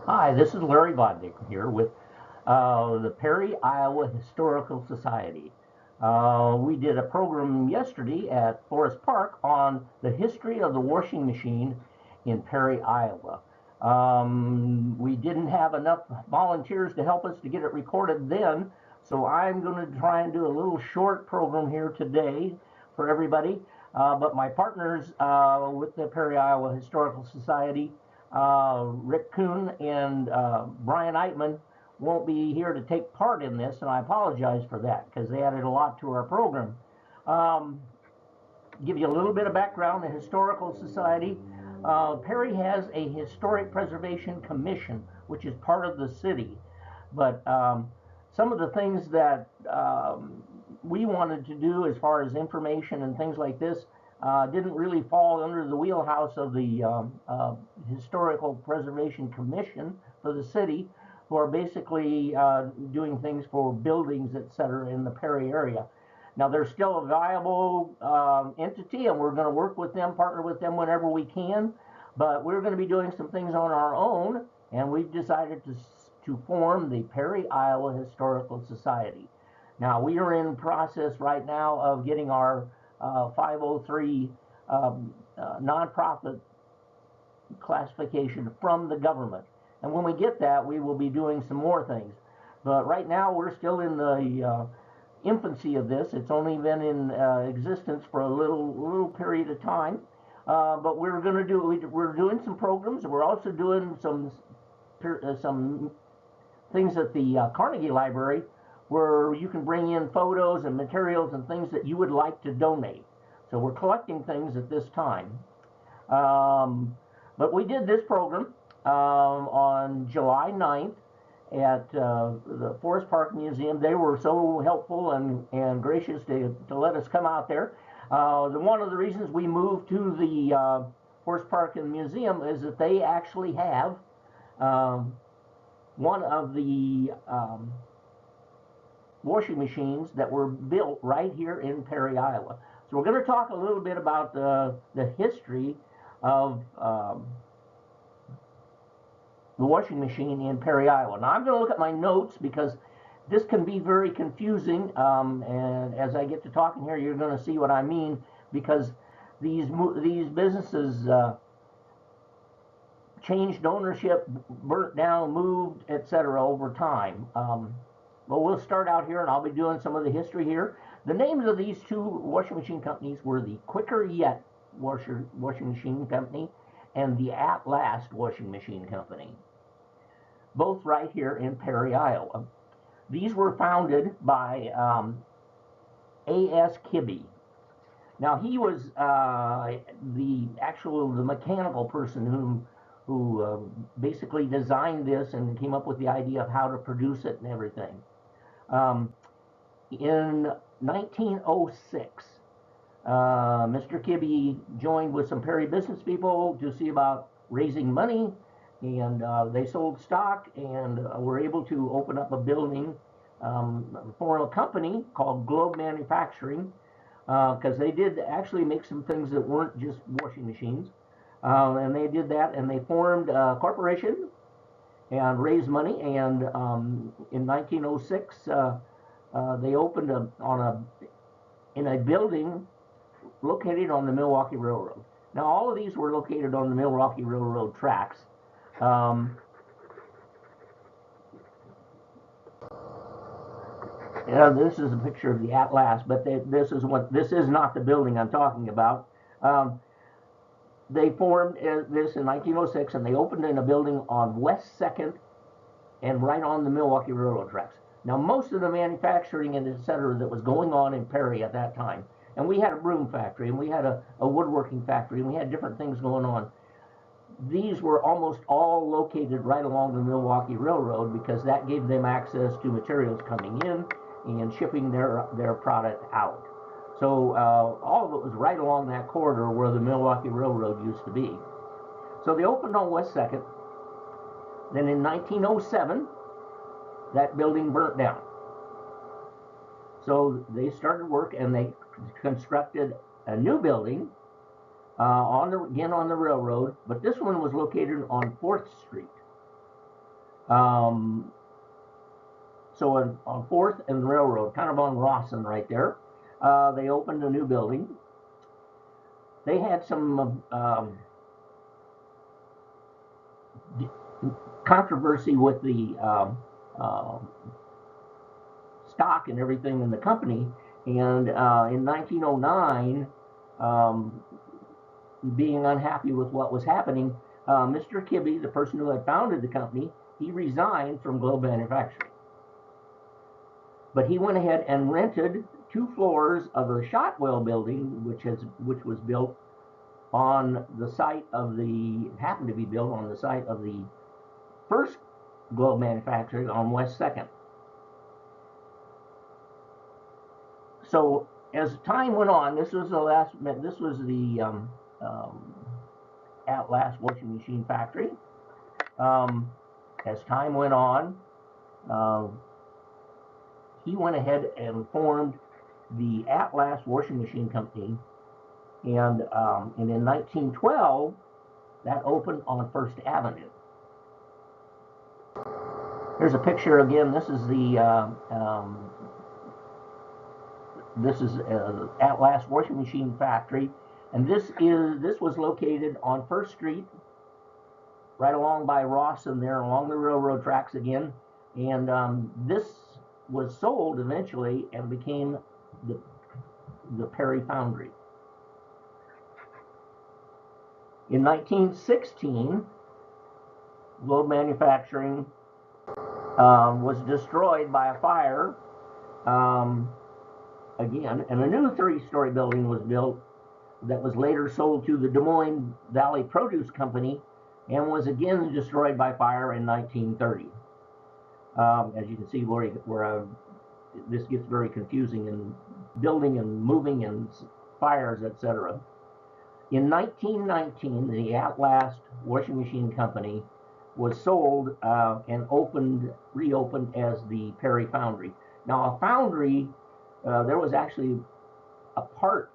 Hi, this is Larry Vodnik here with the Perry, Iowa Historical Society. We did a program yesterday at Forest Park on the history of the washing machine in Perry, Iowa. We didn't have enough volunteers to help us to get it recorded then, so I'm going to try and do a little short program here today for everybody. But my partners with the Perry, Iowa Historical Society, Rick Kuhn and Brian Eitman, won't be here to take part in this, and I apologize for that because they added a lot to our program. Um, give you a little bit of background. The Historical Society, Perry has a Historic Preservation Commission, which is part of the city. But some of the things that we wanted to do as far as information and things like this didn't really fall under the wheelhouse of the Historical Preservation Commission for the city, who are basically doing things for buildings, et cetera, in the Perry area. Now, they're still a viable entity, and we're going to work with them, partner with them whenever we can. But we're going to be doing some things on our own, and we've decided to form the Perry, Iowa Historical Society. Now, we are in process right now of getting our 503 nonprofit classification from the government. And when we get that, we will be doing some more things. But right now, we're still in the infancy of this. It's only been in existence for a little period of time. But we're doing some programs. We're also doing some things at the Carnegie Library where you can bring in photos and materials and things that you would like to donate. So we're collecting things at this time. But we did this program on July 9th at the Forest Park Museum. They were so helpful and gracious to let us come out there. One of the reasons we moved to the Forest Park and Museum is that they actually have one of the washing machines that were built right here in Perry, Iowa. So we're going to talk a little bit about the history of the washing machine in Perry, Iowa. Now I'm going to look at my notes because this can be very confusing, and as I get to talking here, you're going to see what I mean, because these businesses changed ownership, burnt down, moved, etc. over time. But we'll start out here, and I'll be doing some of the history here. The names of these two washing machine companies were the Quicker Yet washing machine company and the At Last washing machine company, both right here in Perry, Iowa. These were founded by A.S. Kibbe. Now he was the mechanical person who basically designed this and came up with the idea of how to produce it and everything. In 1906, Mr. Kibbe joined with some Perry business people to see about raising money, and they sold stock and were able to open up a building for a company called Globe Manufacturing, because they did actually make some things that weren't just washing machines. And they did that, and they formed a corporation and raised money. And in 1906, they opened in a building located on the Milwaukee Railroad. Now, all of these were located on the Milwaukee Railroad tracks. This is a picture of the At Last, but this is not the building I'm talking about. They formed this in 1906, and they opened in a building on West 2nd and right on the Milwaukee Railroad tracks. Now, most of the manufacturing and et cetera that was going on in Perry at that time, and we had a broom factory, and we had a woodworking factory, and we had different things going on. These were almost all located right along the Milwaukee Railroad because that gave them access to materials coming in and shipping their product out. So all of it was right along that corridor where the Milwaukee Railroad used to be. So they opened on West 2nd. Then in 1907, that building burnt down. So they started work and they constructed a new building again on the railroad, but this one was located on 4th Street. Um, so on 4th and Railroad, kind of on Rawson right there, they opened a new building. They had some controversy with the stock and everything in the company. And in 1909, um, being unhappy with what was happening, Mr. Kibbe, the person who had founded the company, he resigned from Globe Manufacturing. But he went ahead and rented 2 floors of the Shotwell building, which was built on the site of the happened to be built on the site of the first Globe Manufacturing on West 2nd. So as time went on, this was the At Last washing machine factory. As time went on, he went ahead and formed the At Last washing machine company, and in 1912 that opened on First Avenue. Here's a picture again. This is the At Last washing machine factory, and this was located on First Street, right along by Rawson there, along the railroad tracks again. And this was sold eventually and became the Perry Foundry. In 1916, Globe Manufacturing was destroyed by a fire again, and a new 3-story building was built that was later sold to the Des Moines Valley Produce Company and was again destroyed by fire in 1930. As you can see, where this gets very confusing in building and moving and fires, etc. In 1919, the At Last washing machine company was sold and reopened as the Perry Foundry. Now, a foundry, there was actually a part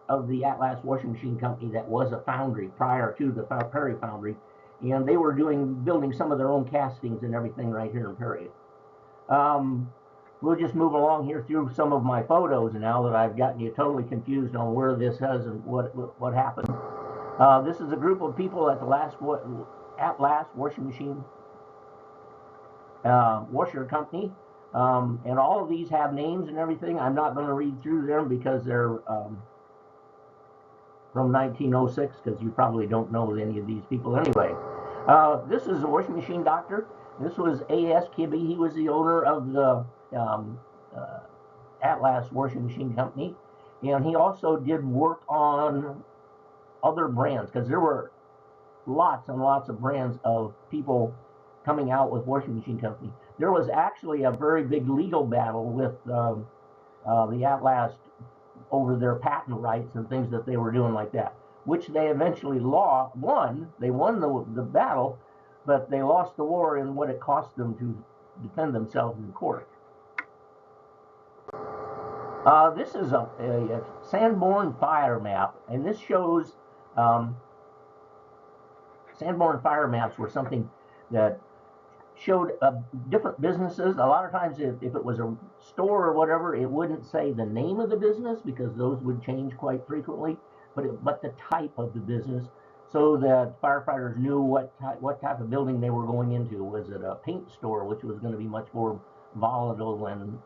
of the At Last washing machine company that was a foundry prior to the Perry Foundry, and they were building some of their own castings and everything right here in Perry. We'll just move along here through some of my photos now that I've gotten you totally confused on where this is and what happened. This is a group of people at the At Last washing machine washer company, and all of these have names and everything. I'm not going to read through them because they're from 1906, because you probably don't know any of these people anyway. This is a washing machine doctor. This was A.S. Kibbe. He was the owner of the At Last washing machine company, and he also did work on other brands, because there were lots and lots of brands of people coming out with washing machine company. There was actually a very big legal battle with the At Last over their patent rights and things that they were doing like that, which they eventually won. They won the battle, but they lost the war in what it cost them to defend themselves in court. This is a Sanborn fire map, and this shows Sanborn fire maps were something that showed different businesses. A lot of times, if it was a store or whatever, it wouldn't say the name of the business, because those would change quite frequently, but the type of the business, so that firefighters knew what type of building they were going into. Was it a paint store, which was going to be much more volatile than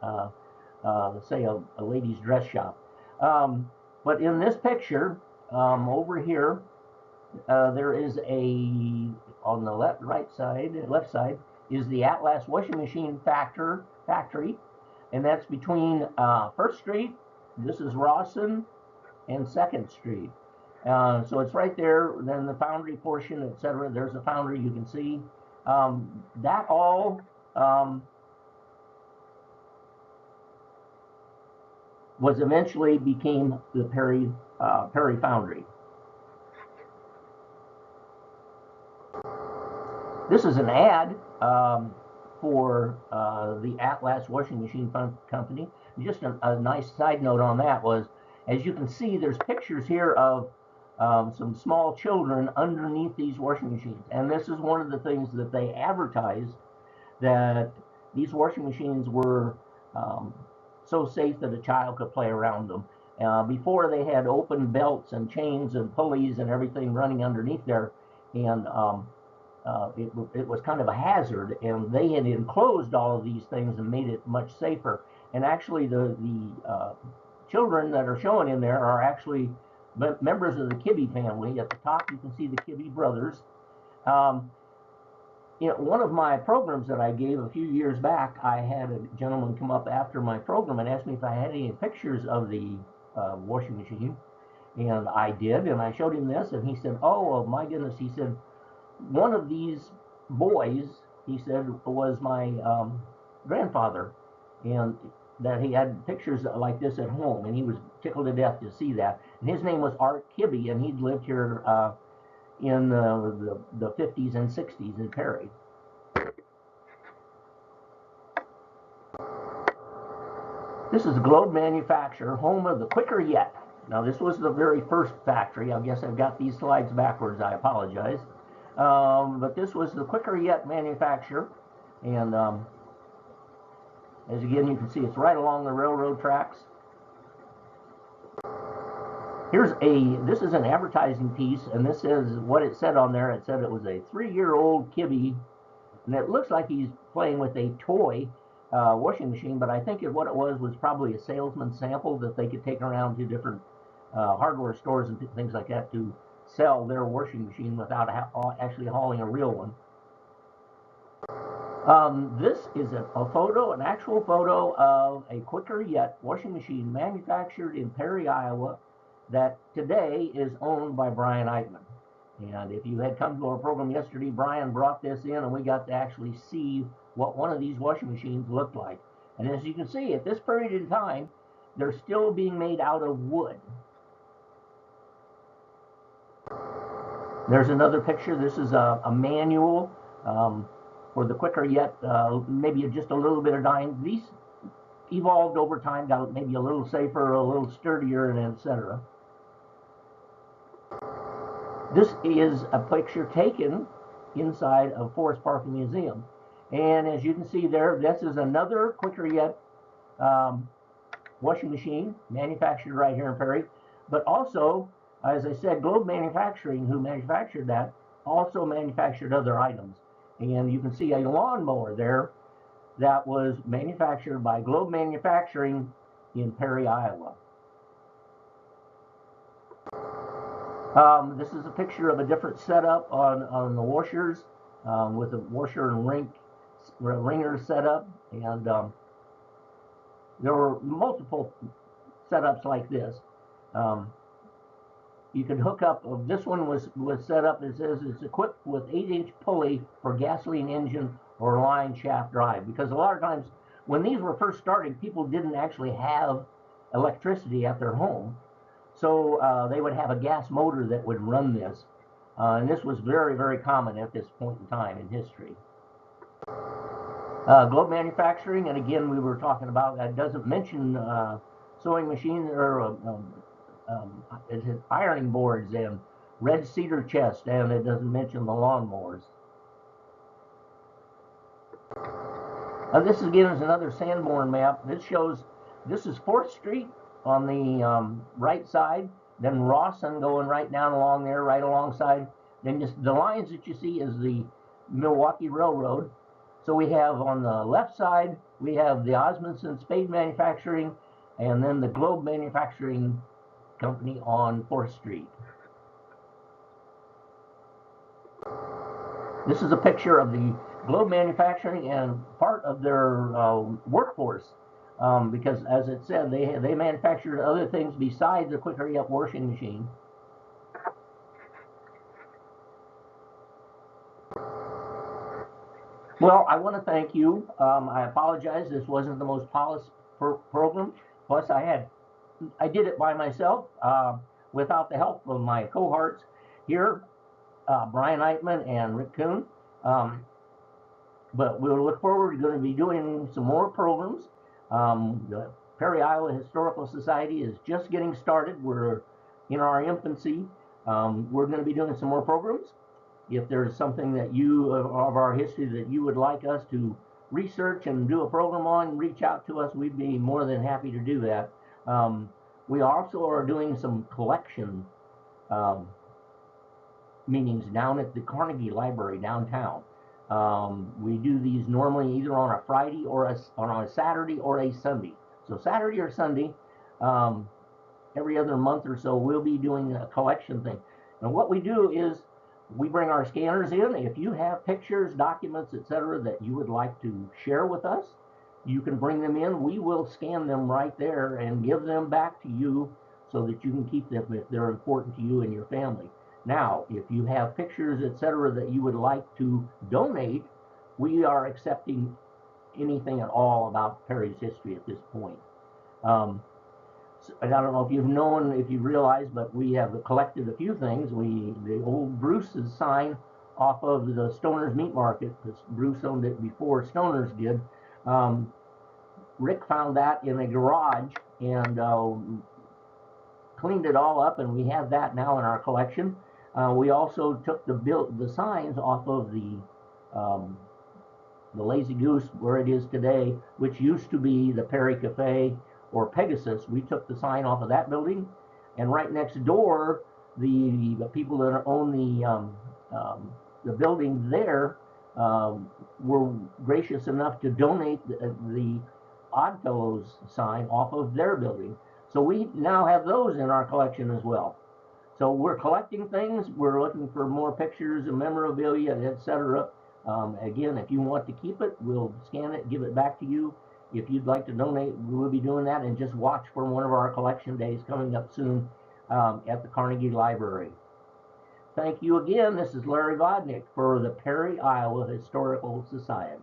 say a ladies' dress shop? But in this picture over here, there is on the left side is the At Last washing machine factory, and that's between First Street, this is Rawson, and 2nd Street. So it's right there. Then the foundry portion, etc. There's the foundry, you can see. That all was eventually became the Perry Foundry. This is an ad for the At Last washing machine company. Just a nice side note on that was, as you can see, there's pictures here of some small children underneath these washing machines, and this is one of the things that they advertised that these washing machines were so safe that a child could play around them. Before, they had open belts and chains and pulleys and everything running underneath there, and it was kind of a hazard, and they had enclosed all of these things and made it much safer. And actually, the children that are shown in there are actually members of the Kibbe family. At the top, you can see the Kibbe brothers. One of my programs that I gave a few years back, I had a gentleman come up after my program and asked me if I had any pictures of the washing machine, and I did, and I showed him this, and he said, "Oh my goodness," he said, "one of these boys," he said, "was my grandfather, and that he had pictures like this at home, and he was tickled to death to see that." And his name was Art Kibbe, and he'd lived here in the 50s and 60s in Perry. This is Globe Manufacturer, home of the Quicker Yet. Now, this was the very first factory. I guess I've got these slides backwards. I apologize. But this was the Quicker Yet manufacturer. And as again, you can see it's right along the railroad tracks. This is an advertising piece, and this is what it said on there. It said it was a 3-year-old Kibbe, and it looks like he's playing with a toy washing machine, but I think what it was probably a salesman's sample that they could take around to different hardware stores and things like that to sell their washing machine without actually hauling a real one. This is an actual photo of a Quicker Yet washing machine manufactured in Perry, Iowa, that today is owned by Brian Eitman. And if you had come to our program yesterday, Brian brought this in, and we got to actually see what one of these washing machines looked like. And as you can see, at this period in time, they're still being made out of wood. There's another picture. This is a manual for the Quicker Yet, maybe just a little bit of dying. These evolved over time, got maybe a little safer, a little sturdier, and etc. This is a picture taken inside of Forest Park Museum. And as you can see there, this is another Quicker Yet washing machine manufactured right here in Perry. But also, as I said, Globe Manufacturing, who manufactured that, also manufactured other items. And you can see a lawnmower there that was manufactured by Globe Manufacturing in Perry, Iowa. This is a picture of a different setup on the washers with a washer and wringer setup, and there were multiple setups like this. You could hook up. This one was set up. It says it's equipped with 8-inch pulley for gasoline engine or line shaft drive, because a lot of times when these were first started, people didn't actually have electricity at their home. So they would have a gas motor that would run this. And this was very, very common at this point in time in history. Globe Manufacturing, and again, we were talking about that, doesn't mention sewing machines or ironing boards and red cedar chest, and it doesn't mention the lawnmowers. This again is another Sanborn map. This shows, this is 4th Street on the right side, then Rawson going right down along there, right alongside. Then just the lines that you see is the Milwaukee Railroad. So we have on the left side, we have the Osmondson Spade Manufacturing, and then the Globe Manufacturing Company on 4th Street. This is a picture of the Globe Manufacturing and part of their workforce. Because as it said, they manufactured other things besides the Quicker Yet washing machine. Well, I want to thank you. I apologize, this wasn't the most polished program. Plus, I did it by myself without the help of my cohorts here, Brian Eitman and Rick Kuhn. But we'll look forward to going to be doing some more programs. The Perry, Iowa Historical Society is just getting started. We're in our infancy. We're going to be doing some more programs. If there's something that of our history that you would like us to research and do a program on, reach out to us. We'd be more than happy to do that. We also are doing some collection um, meetings down at the Carnegie Library downtown. We do these normally either on a Friday or on a Saturday or a Sunday. So Saturday or Sunday, every other month or so, we'll be doing a collection thing. And what we do is we bring our scanners in. If you have pictures, documents, etc., that you would like to share with us, you can bring them in. We will scan them right there and give them back to you so that you can keep them if they're important to you and your family. Now, if you have pictures, etc., that you would like to donate, we are accepting anything at all about Perry's history at this point. I don't know if you've known, if you realize, but we have collected a few things. The old Bruce's sign off of the Stoner's Meat Market, because Bruce owned it before Stoner's did. Rick found that in a garage and cleaned it all up, and we have that now in our collection. We also took the signs off of the Lazy Goose where it is today, which used to be the Perry Cafe or Pegasus. We took the sign off of that building, and right next door, the people that own the building there were gracious enough to donate the Oddfellows sign off of their building. So we now have those in our collection as well. So we're collecting things. We're looking for more pictures and memorabilia, etc. Again, if you want to keep it, we'll scan it, give it back to you. If you'd like to donate, we will be doing that, and just watch for one of our collection days coming up soon at the Carnegie Library. Thank you again. This is Larry Vodnick for the Perry, Iowa Historical Society.